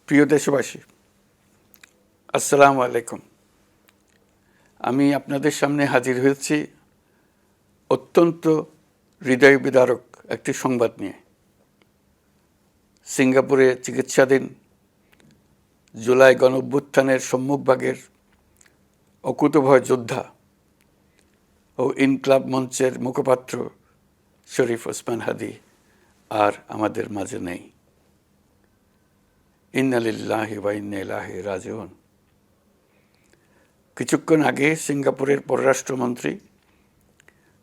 প্রিয় দেশবাসী, আসসালামু আলাইকুম। আমি আপনাদের সামনে হাজির হয়েছি অত্যন্ত হৃদয় বিদারক একটি সংবাদ নিয়ে। সিঙ্গাপুরে চিকিৎসাধীন জুলাই গণঅভ্যুত্থানের সম্মুখভাগের অকুতোভয় যোদ্ধা ও ইনকলাব মঞ্চের মুখপাত্র শরীফ ওসমান হাদী আর আমাদের মাঝে নেই। ইন্না লিল্লাহি ওয়া ইন্না ইলাইহি রাজিউন। কিছুক্ষণ আগে সিঙ্গাপুরের পররাষ্ট্রমন্ত্রী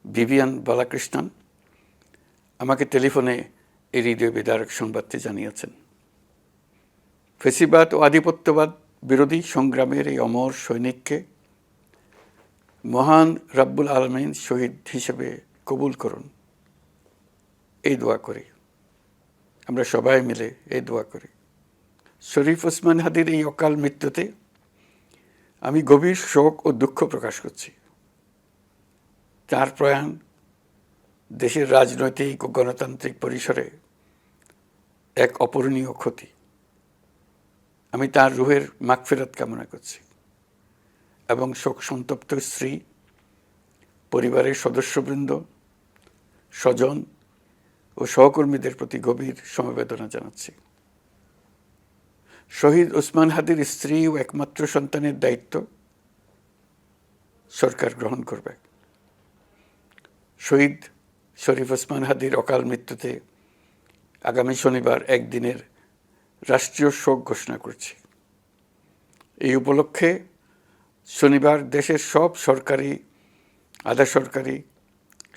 ভিভিয়ান বালাকৃষ্ণন আমাকে টেলিফোনে এই হৃদয় বিদারক সংবাদটি জানিয়েছেন। ফেসিবাদ ও আধিপত্যবাদ বিরোধী সংগ্রামের এই অমর সৈনিককে মহান রাব্বুল আলামিন শহীদ হিসেবে কবুল করুন, এই দোয়া করি। আমরা সবাই মিলে এই দোয়া করি। শরীফ ওসমান হাদীর এই অকাল মৃত্যুতে আমি গভীর শোক ও দুঃখ প্রকাশ করছি। তার প্রয়াণ দেশের রাজনৈতিক ও গণতান্ত্রিক পরিসরে এক অপূরণীয় ক্ষতি। আমি তার রুহের মাগফিরাত কামনা করছি এবং শোক সন্তপ্ত স্ত্রী, পরিবারের সদস্যবৃন্দ, স্বজন ও সহকর্মীদের প্রতি গভীর সমবেদনা জানাচ্ছি। শহীদ ওসমান হাদীর স্ত্রী ও একমাত্র সন্তানের দায়িত্ব সরকার গ্রহণ করবে। শহীদ শরীফ ওসমান হাদীর অকাল মৃত্যুতে আগামী শনিবার একদিনের রাষ্ট্রীয় শোক ঘোষণা করছি। এই উপলক্ষে শনিবার দেশের সব সরকারি, আধা সরকারি,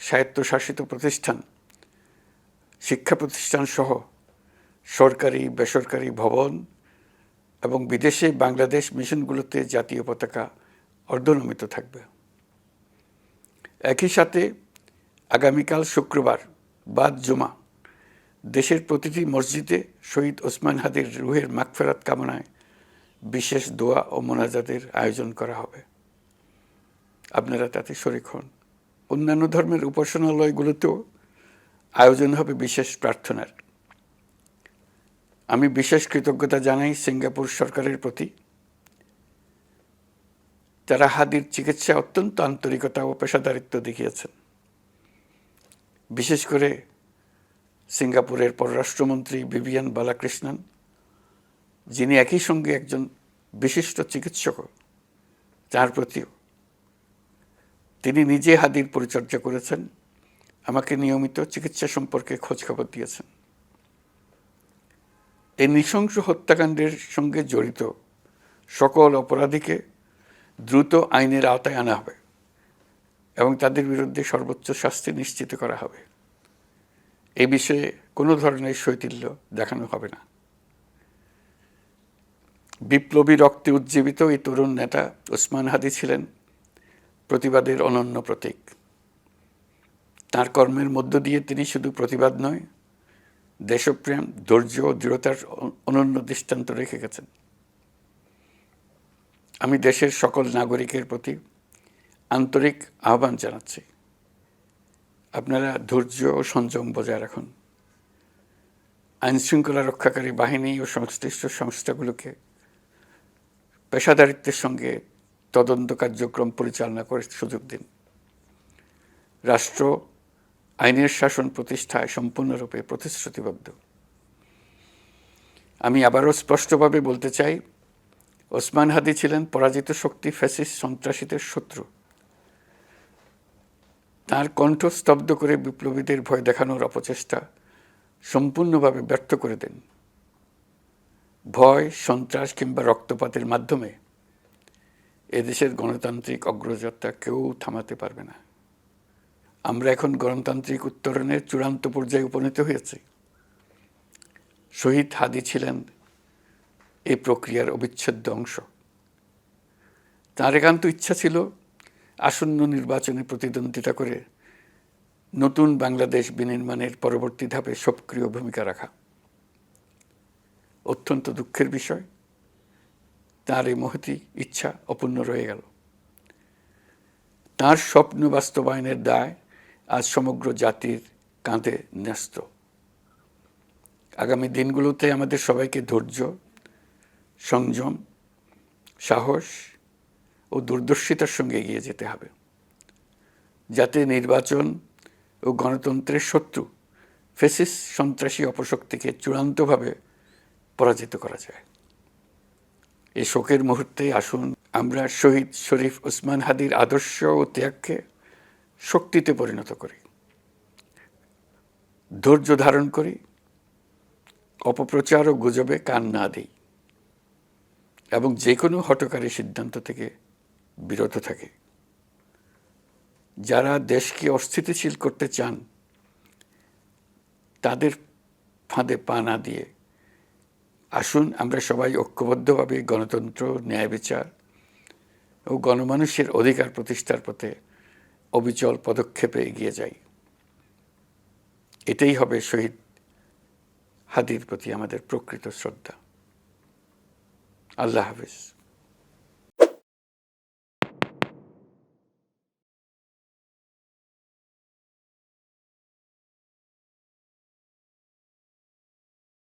স্বায়ত্তশাসিত প্রতিষ্ঠান, শিক্ষা প্রতিষ্ঠান সহ সরকারি বেসরকারি ভবন এবং বিদেশে বাংলাদেশ মিশনগুলোতে জাতীয় পতাকা অর্ধনমিত থাকবে। একই সাথে আগামীকাল শুক্রবার বাদ জুমা দেশের প্রতিটি মসজিদে শহীদ ওসমান হাদীর রুহের মাগফিরাত কামনায় বিশেষ দোয়া ও মোনাজাতের আয়োজন করা হবে। আপনারা তাতে শরীক হন। অন্যান্য ধর্মের উপাসনালয়গুলোতেও আয়োজন হবে বিশেষ প্রার্থনার। আমি বিশেষ কৃতজ্ঞতা জানাই সিঙ্গাপুর সরকারের প্রতি। তারা হাদীর চিকিৎসায় অত্যন্ত আন্তরিকতা ও পেশাদারিত্ব দেখিয়েছেন। বিশেষ করে সিঙ্গাপুরের পররাষ্ট্রমন্ত্রী ভিভিয়ান বালাকৃষ্ণন, যিনি একই সঙ্গে একজন বিশিষ্ট চিকিৎসক, তার প্রতিও তিনি নিজে হাদীর পরিচর্যা করেছেন, আমাকে নিয়মিত চিকিৎসা সম্পর্কে খোঁজখবর দিয়েছেন। এই নৃশংস হত্যাকাণ্ডের সঙ্গে জড়িত সকল অপরাধীকে দ্রুত আইনের আওতায় আনা হবে এবং তাদের বিরুদ্ধে সর্বোচ্চ শাস্তি নিশ্চিত করা হবে। এ বিষয়ে কোনো ধরনের শৈথিল্য দেখানো হবে না। বিপ্লবী রক্তে উজ্জীবিত এই তরুণ নেতা ওসমান হাদী ছিলেন প্রতিবাদের অনন্য প্রতীক। তার কর্মের মধ্য দিয়ে তিনি শুধু প্রতিবাদ নয়, দেশপ্রেম, ধৈর্য ও দৃঢ়তার অনন্য দৃষ্টান্ত রেখে গেছেন। আমি দেশের সকল নাগরিকের প্রতি আন্তরিক আহ্বান জানাচ্ছি, আপনারা ধৈর্য ও সংযম বজায় রাখুন। আইনশৃঙ্খলা রক্ষাকারী বাহিনী ও সংশ্লিষ্ট সংস্থাগুলোকে পেশাদারিত্বের সঙ্গে তদন্ত কার্যক্রম পরিচালনা করে সুযোগ দিন। রাষ্ট্র আইনের শাসন প্রতিষ্ঠায় সম্পূর্ণরূপে প্রতিশ্রুতিবদ্ধ। আমি আবারও স্পষ্টভাবে বলতে চাই, ওসমান হাদী ছিলেন পরাজিত শক্তি ফ্যাসিস্ট সন্ত্রাসীদের শত্রু। তার কণ্ঠ স্তব্ধ করে বিপ্লবীদের ভয় দেখানোর অপচেষ্টা সম্পূর্ণভাবে ব্যর্থ করে দেন। ভয়, সন্ত্রাস কিংবা রক্তপাতের মাধ্যমে এদেশের গণতান্ত্রিক অগ্রযাত্রা কেউ থামাতে পারবে না। আমরা এখন গণতান্ত্রিক উত্তরণের চূড়ান্ত পর্যায়ে উপনীত হয়েছি। শহীদ হাদী ছিলেন এই প্রক্রিয়ার অবিচ্ছেদ্য অংশ। তার একান্ত ইচ্ছা ছিল আসন্ন নির্বাচনে প্রতিদ্বন্দ্বিতা করে নতুন বাংলাদেশ বিনির্মাণের পরবর্তী ধাপে সক্রিয় ভূমিকা রাখা। অত্যন্ত দুঃখের বিষয়, তার এই মহতী ইচ্ছা অপূর্ণ রয়ে গেল। তার স্বপ্ন বাস্তবায়নের দায় আজ সমগ্র জাতির কাঁধে ন্যস্ত। আগামী দিনগুলোতে আমাদের সবাইকে ধৈর্য, সংযম, সাহস ও দূরদর্শিতার সঙ্গে এগিয়ে যেতে হবে, যাতে নির্বাচন ও গণতন্ত্রের শত্রু ফ্যাসিস্ট সন্ত্রাসী অপশক্তিকে চূড়ান্তভাবে পরাজিত করা যায়। এই শোকের মুহূর্তে আসুন আমরা শহীদ শরীফ ওসমান হাদির আদর্শ ও ত্যাগকে শক্তিতে পরিণত করি, ধৈর্য ধারণ করি, অপপ্রচার ও গুজবে কান না দিই এবং যে কোনো হঠকারী সিদ্ধান্ত থেকে বিরত থাকি। যারা দেশকে অস্থিতিশীল করতে চান তাদের ফাঁদে পা না দিয়ে আসুন আমরা সবাই ঐক্যবদ্ধভাবে গণতন্ত্র, ন্যায় বিচার ও গণমানুষের অধিকার প্রতিষ্ঠার পথে অবিচল পদক্ষেপে এগিয়ে যাই। এটাই হবে শহীদ হাদির প্রতি আমাদের প্রকৃত শ্রদ্ধা। আল্লাহ হাফেজ।